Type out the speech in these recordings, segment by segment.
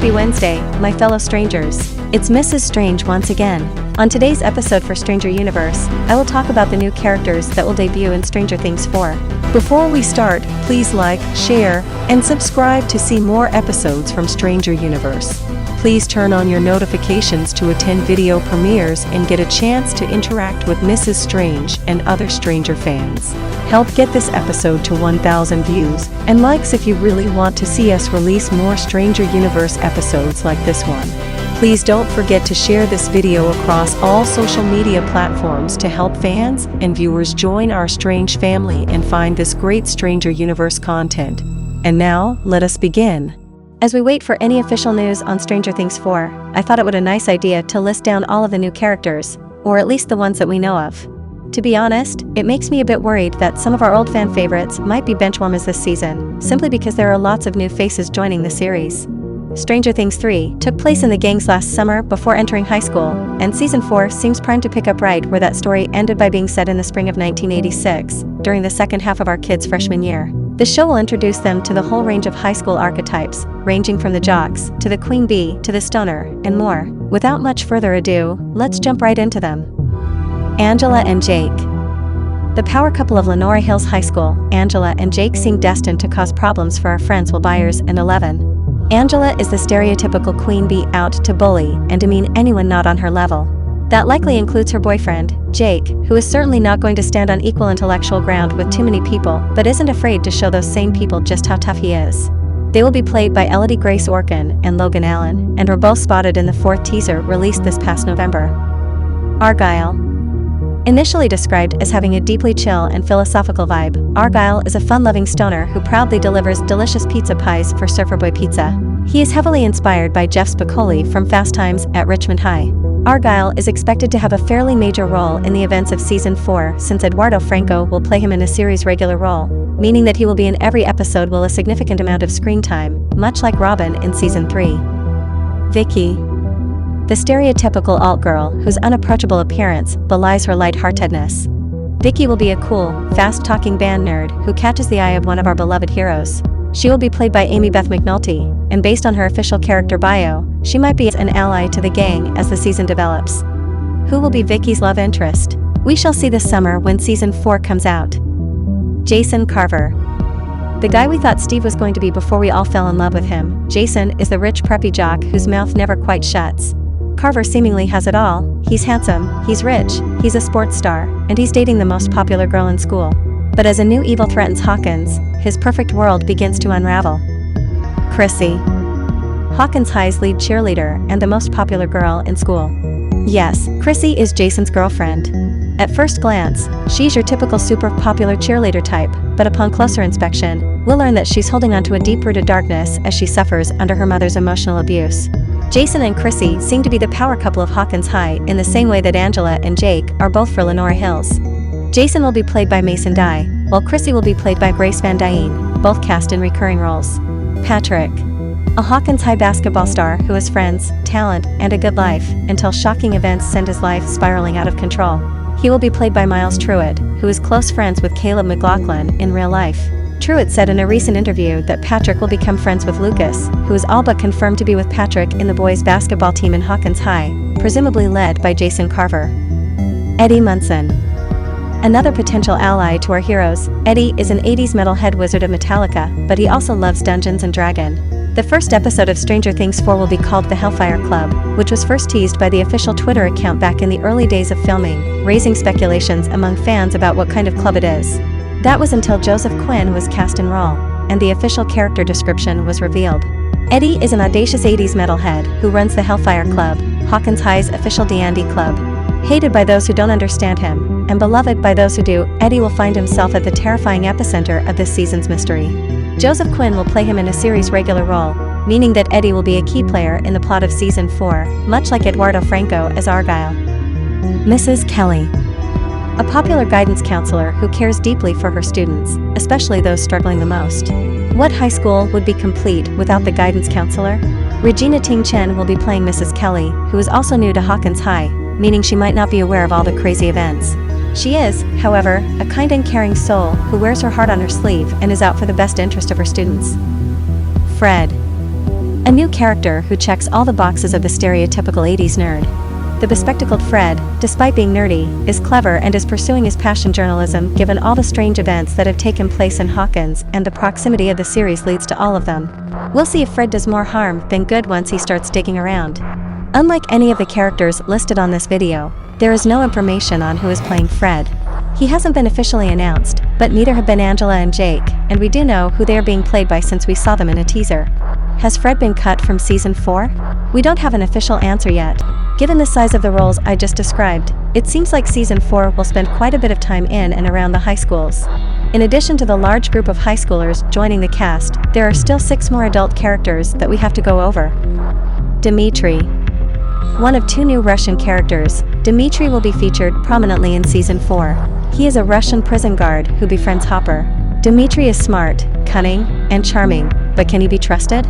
Happy Wednesday, my fellow strangers. It's Mrs. Strange once again. On today's episode for Stranger Universe, I will talk about the new characters that will debut in Stranger Things 4. Before we start, please like, share, and subscribe to see more episodes from Stranger Universe. Please turn on your notifications to attend video premieres and get a chance to interact with Mrs. Strange and other Stranger fans. Help get this episode to 1,000 views and likes if you really want to see us release more Stranger Universe episodes like this one. Please don't forget to share this video across all social media platforms to help fans and viewers join our Strange family and find this great Stranger Universe content. And now, let us begin. As we wait for any official news on Stranger Things 4, I thought it would be a nice idea to list down all of the new characters, or at least the ones that we know of. To be honest, it makes me a bit worried that some of our old fan favorites might be benchwarmers this season, simply because there are lots of new faces joining the series. Stranger Things 3 took place in the gangs last summer before entering high school, and Season 4 seems primed to pick up right where that story ended by being set in the spring of 1986, during the second half of our kids' freshman year. The show will introduce them to the whole range of high school archetypes, ranging from the jocks, to the queen bee, to the stoner, and more. Without much further ado, let's jump right into them. Angela and Jake. The power couple of Lenora Hills High School, Angela and Jake, seem destined to cause problems for our friends while Byers and 11. Angela is the stereotypical queen bee, out to bully and demean anyone not on her level. That likely includes her boyfriend, Jake, who is certainly not going to stand on equal intellectual ground with too many people, but isn't afraid to show those same people just how tough he is. They will be played by Elodie Grace Orkin and Logan Allen, and were both spotted in the fourth teaser released this past November. Argyle. Initially described as having a deeply chill and philosophical vibe, Argyle is a fun-loving stoner who proudly delivers delicious pizza pies for Surfer Boy Pizza. He is heavily inspired by Jeff Spicoli from Fast Times at Richmond High. Argyle is expected to have a fairly major role in the events of Season 4, since Eduardo Franco will play him in a series regular role, meaning that he will be in every episode with a significant amount of screen time, much like Robin in Season 3. Vicky. The stereotypical alt-girl whose unapproachable appearance belies her lightheartedness. Vicky will be a cool, fast-talking band nerd who catches the eye of one of our beloved heroes. She will be played by Amy Beth McNulty, and based on her official character bio, she might be an ally to the gang as the season develops. Who will be Vicky's love interest? We shall see this summer when Season 4 comes out. Jason Carver. The guy we thought Steve was going to be before we all fell in love with him, Jason is the rich preppy jock whose mouth never quite shuts. Carver seemingly has it all. He's handsome, he's rich, he's a sports star, and he's dating the most popular girl in school. But as a new evil threatens Hawkins, his perfect world begins to unravel. Chrissy. Hawkins High's lead cheerleader and the most popular girl in school. Yes, Chrissy is Jason's girlfriend. At first glance, she's your typical super popular cheerleader type, but upon closer inspection, we'll learn that she's holding onto a deep-rooted darkness as she suffers under her mother's emotional abuse. Jason and Chrissy seem to be the power couple of Hawkins High in the same way that Angela and Jake are both for Lenora Hills. Jason will be played by Mason Dye, while Chrissy will be played by Grace Van Dyne, both cast in recurring roles. Patrick. A Hawkins High basketball star who has friends, talent, and a good life, until shocking events send his life spiraling out of control. He will be played by Miles Truitt, who is close friends with Caleb McLaughlin in real life. Truitt said in a recent interview that Patrick will become friends with Lucas, who is all but confirmed to be with Patrick in the boys' basketball team in Hawkins High, presumably led by Jason Carver. Eddie Munson. Another potential ally to our heroes, Eddie is an 80s metalhead wizard of Metallica, but he also loves Dungeons & Dragons. The first episode of Stranger Things 4 will be called The Hellfire Club, which was first teased by the official Twitter account back in the early days of filming, raising speculations among fans about what kind of club it is. That was until Joseph Quinn was cast in role, and the official character description was revealed. Eddie is an audacious 80s metalhead who runs the Hellfire Club, Hawkins High's official D&D club. Hated by those who don't understand him, and beloved by those who do, Eddie will find himself at the terrifying epicenter of this season's mystery. Joseph Quinn will play him in a series regular role, meaning that Eddie will be a key player in the plot of Season 4, much like Eduardo Franco as Argyle. Mrs. Kelly. A popular guidance counselor who cares deeply for her students, especially those struggling the most. What high school would be complete without the guidance counselor? Regina Ting Chen will be playing Mrs. Kelly, who is also new to Hawkins High, meaning she might not be aware of all the crazy events. She is, however, a kind and caring soul who wears her heart on her sleeve and is out for the best interest of her students. Fred. A new character who checks all the boxes of the stereotypical 80s nerd. The bespectacled Fred, despite being nerdy, is clever and is pursuing his passion journalism given all the strange events that have taken place in Hawkins, and the proximity of the series leads to all of them. We'll see if Fred does more harm than good once he starts digging around. Unlike any of the characters listed on this video, there is no information on who is playing Fred. He hasn't been officially announced, but neither have been Angela and Jake, and we do know who they are being played by since we saw them in a teaser. Has Fred been cut from season 4? We don't have an official answer yet. Given the size of the roles I just described, it seems like season 4 will spend quite a bit of time in and around the high schools. In addition to the large group of high schoolers joining the cast, there are still 6 more adult characters that we have to go over. Dmitry. One of 2 new Russian characters, Dmitry will be featured prominently in season 4. He is a Russian prison guard who befriends Hopper. Dmitry is smart, cunning, and charming, but can he be trusted?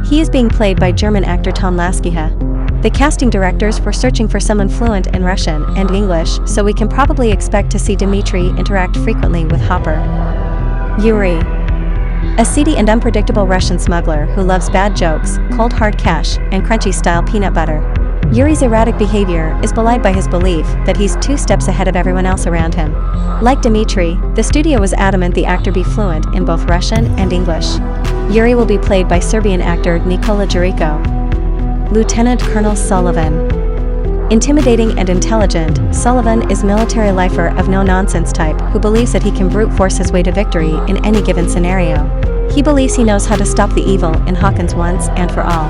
He is being played by German actor Tom Laskyha. The casting directors were searching for someone fluent in Russian and English, so we can probably expect to see Dmitry interact frequently with Hopper. Yuri. A seedy and unpredictable Russian smuggler who loves bad jokes, cold hard cash, and crunchy-style peanut butter. Yuri's erratic behavior is belied by his belief that he's 2 steps ahead of everyone else around him. Like Dmitry, the studio was adamant the actor be fluent in both Russian and English. Yuri will be played by Serbian actor Nikola Jericho. Lieutenant Colonel Sullivan. Intimidating and intelligent, Sullivan is military lifer of no-nonsense type who believes that he can brute force his way to victory in any given scenario. He believes he knows how to stop the evil in Hawkins once and for all.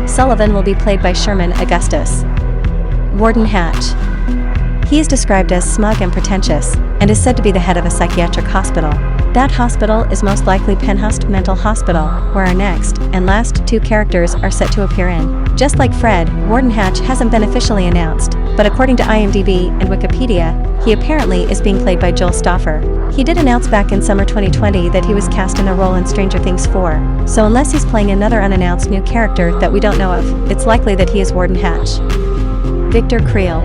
Sullivan will be played by Sherman Augustus. Warden Hatch. He is described as smug and pretentious, and is said to be the head of a psychiatric hospital. That hospital is most likely Penhurst Mental Hospital, where our next and last 2 characters are set to appear in. Just like Fred, Warden Hatch hasn't been officially announced, but according to IMDb and Wikipedia, he apparently is being played by Joel Stauffer. He did announce back in summer 2020 that he was cast in a role in Stranger Things 4, so unless he's playing another unannounced new character that we don't know of, it's likely that he is Warden Hatch. Victor Creel.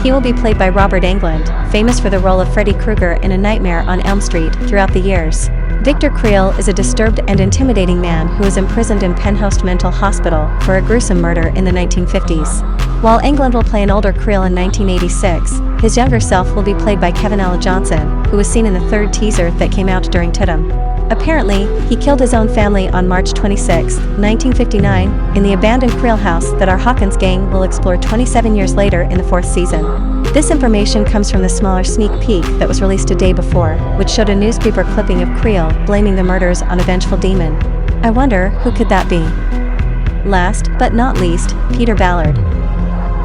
He will be played by Robert Englund, famous for the role of Freddy Krueger in A Nightmare on Elm Street throughout the years. Victor Creel is a disturbed and intimidating man who is imprisoned in Penhurst Mental Hospital for a gruesome murder in the 1950s. While Englund will play an older Creel in 1986, his younger self will be played by Kevin L. Johnson, who was seen in the 3rd teaser that came out during Tudum. Apparently, he killed his own family on March 26, 1959, in the abandoned Creel house that our Hawkins gang will explore 27 years later in the 4th season. This information comes from the smaller sneak peek that was released a day before, which showed a newspaper clipping of Creel blaming the murders on a vengeful demon. I wonder, who could that be? Last, but not least, Peter Ballard.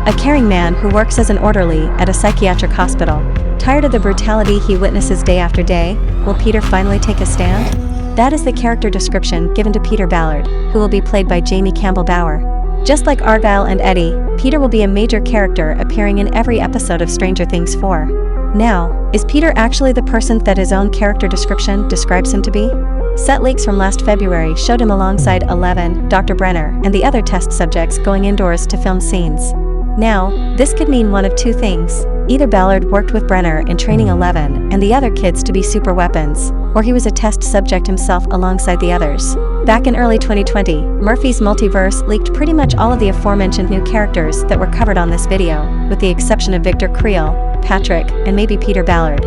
A caring man who works as an orderly at a psychiatric hospital. Tired of the brutality he witnesses day after day, will Peter finally take a stand? That is the character description given to Peter Ballard, who will be played by Jamie Campbell Bower. Just like Argyle and Eddie, Peter will be a major character appearing in every episode of Stranger Things 4. Now, is Peter actually the person that his own character description describes him to be? Set leaks from last February showed him alongside Eleven, Dr. Brenner, and the other test subjects going indoors to film scenes. Now, this could mean one of 2 things. Either Ballard worked with Brenner in training Eleven and the other kids to be super weapons, or he was a test subject himself alongside the others. Back in early 2020, Murphy's Multiverse leaked pretty much all of the aforementioned new characters that were covered on this video, with the exception of Victor Creel, Patrick, and maybe Peter Ballard.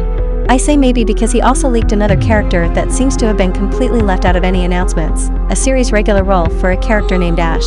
I say maybe because he also leaked another character that seems to have been completely left out of any announcements, a series regular role for a character named Ash.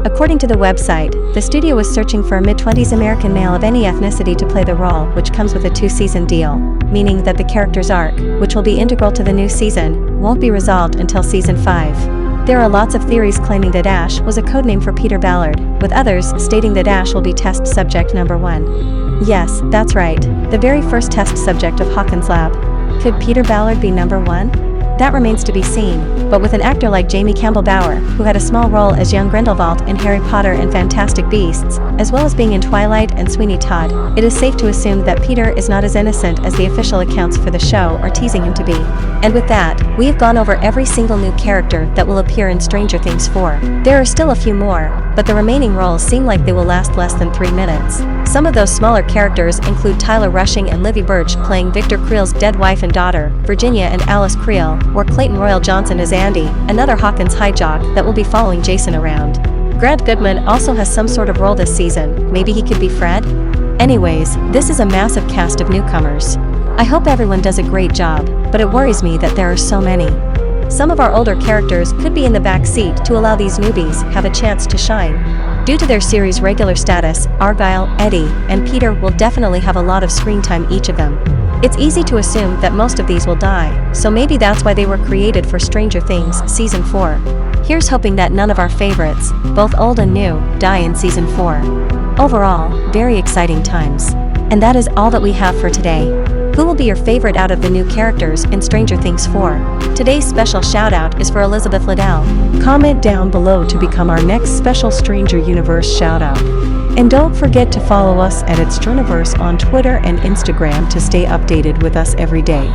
According to the website, the studio was searching for a mid-20s American male of any ethnicity to play the role, which comes with a 2-season deal, meaning that the character's arc, which will be integral to the new season, won't be resolved until season 5. There are lots of theories claiming that Ash was a codename for Peter Ballard, with others stating that Ash will be test subject number 1. Yes, that's right, the very first test subject of Hawkins' lab. Could Peter Ballard be number 1? That remains to be seen, but with an actor like Jamie Campbell Bower, who had a small role as young Grindelwald in Harry Potter and Fantastic Beasts, as well as being in Twilight and Sweeney Todd, it is safe to assume that Peter is not as innocent as the official accounts for the show are teasing him to be. And with that, we have gone over every single new character that will appear in Stranger Things 4. There are still a few more, but the remaining roles seem like they will last less than 3 minutes. Some of those smaller characters include Tyler Rushing and Livy Birch playing Victor Creel's dead wife and daughter, Virginia and Alice Creel, or Clayton Royal Johnson as Andy, another Hawkins high jock that will be following Jason around. Grant Goodman also has some sort of role this season, maybe he could be Fred? Anyways, this is a massive cast of newcomers. I hope everyone does a great job, but it worries me that there are so many. Some of our older characters could be in the back seat to allow these newbies have a chance to shine. Due to their series' regular status, Argyle, Eddie, and Peter will definitely have a lot of screen time each of them. It's easy to assume that most of these will die, so maybe that's why they were created for Stranger Things Season 4. Here's hoping that none of our favorites, both old and new, die in Season 4. Overall, very exciting times. And that is all that we have for today. Who will be your favorite out of the new characters in Stranger Things 4? Today's special shout-out is for Elizabeth Liddell. Comment down below to become our next special Stranger Universe shout-out. And don't forget to follow us at Struniverse on Twitter and Instagram to stay updated with us every day.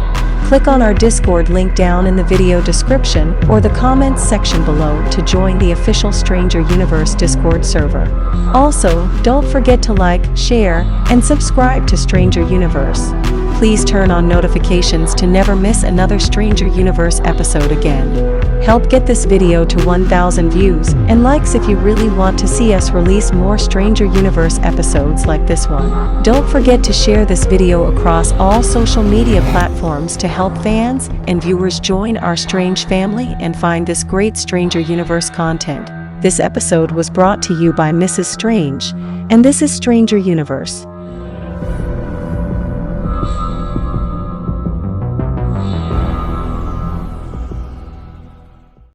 Click on our Discord link down in the video description or the comments section below to join the official Stranger Universe Discord server. Also, don't forget to like, share, and subscribe to Stranger Universe. Please turn on notifications to never miss another Stranger Universe episode again. Help get this video to 1,000 views and likes if you really want to see us release more Stranger Universe episodes like this one. Don't forget to share this video across all social media platforms to help fans and viewers join our strange family and find this great Stranger Universe content. This episode was brought to you by Mrs. Strange, and this is Stranger Universe.